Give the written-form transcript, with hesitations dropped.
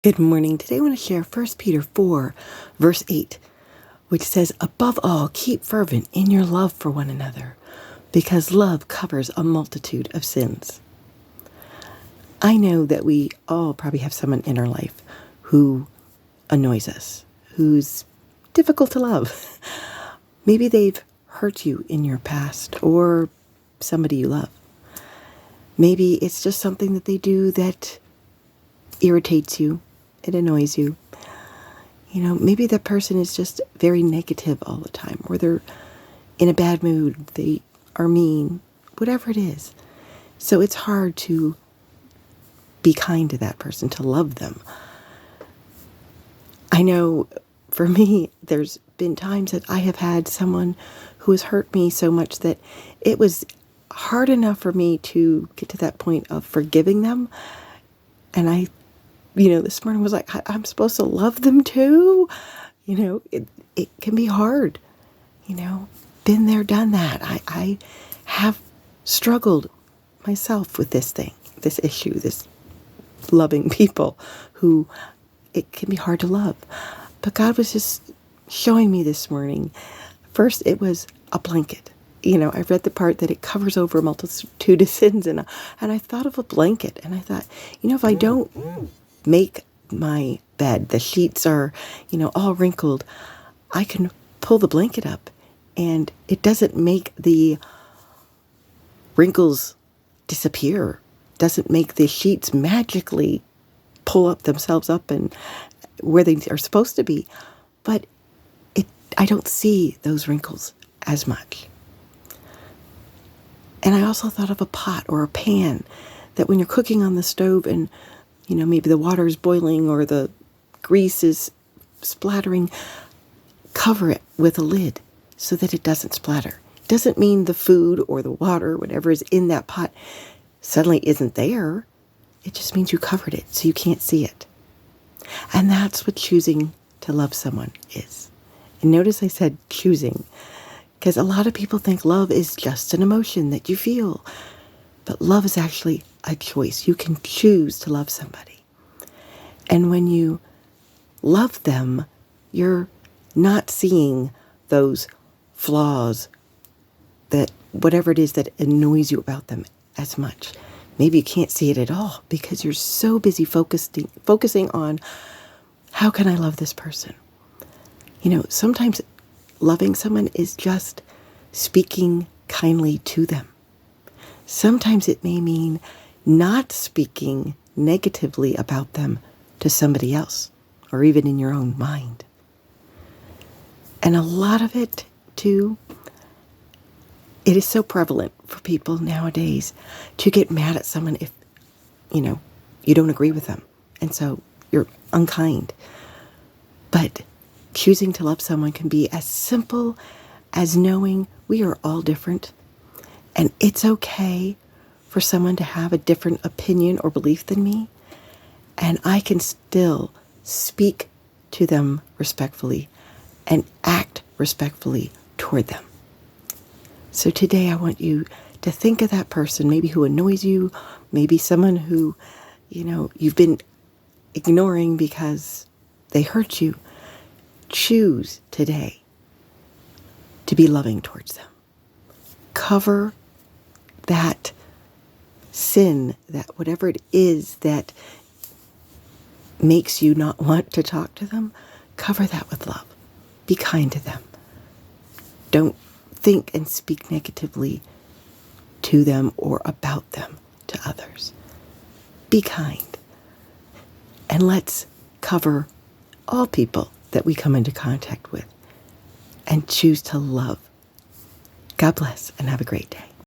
Good morning. Today I want to share 1 Peter 4, verse 8, which says, "Above all, keep fervent in your love for one another, because love covers a multitude of sins." I know that we all probably have someone in our life who annoys us, who's difficult to love. Maybe they've hurt you in your past, or somebody you love. Maybe it's just something that they do that irritates you. It annoys you. Maybe that person is just very negative all the time, or they're in a bad mood, they are mean, whatever it is. So it's hard to be kind to that person, to love them. I know for me, there's been times that I have had someone who has hurt me so much that it was hard enough for me to get to that point of forgiving them. And I this morning was like, I'm supposed to love them too. It can be hard. Been there, done that. I have struggled myself with this issue, this loving people who it can be hard to love. But God was just showing me this morning. First, it was a blanket. I read the part that it covers over a multitude of sins, and I thought of a blanket, and I thought, if I don't make my bed, the sheets are, all wrinkled, I can pull the blanket up and it doesn't make the wrinkles disappear, doesn't make the sheets magically pull themselves up and where they are supposed to be. But I don't see those wrinkles as much. And I also thought of a pot or a pan that when you're cooking on the stove and maybe the water is boiling or the grease is splattering, cover it with a lid so that it doesn't splatter. It doesn't mean the food or the water, whatever is in that pot, suddenly isn't there. It just means you covered it so you can't see it. And that's what choosing to love someone is. And notice I said choosing, because a lot of people think love is just an emotion that you feel. But love is actually a choice. You can choose to love somebody. And when you love them, you're not seeing those flaws, that whatever it is that annoys you about them as much. Maybe you can't see it at all because you're so busy focusing on how can I love this person? Sometimes loving someone is just speaking kindly to them. Sometimes it may mean not speaking negatively about them to somebody else, or even in your own mind. And a lot of it, too, it is so prevalent for people nowadays to get mad at someone if, you don't agree with them. And so you're unkind. But choosing to love someone can be as simple as knowing we are all different. And it's okay for someone to have a different opinion or belief than me. And I can still speak to them respectfully and act respectfully toward them. So today I want you to think of that person, maybe who annoys you, maybe someone who, you've been ignoring because they hurt you. Choose today to be loving towards them. Cover that sin, that whatever it is that makes you not want to talk to them, cover that with love. Be kind to them. Don't think and speak negatively to them or about them to others. Be kind. And let's cover all people that we come into contact with and choose to love. God bless and have a great day.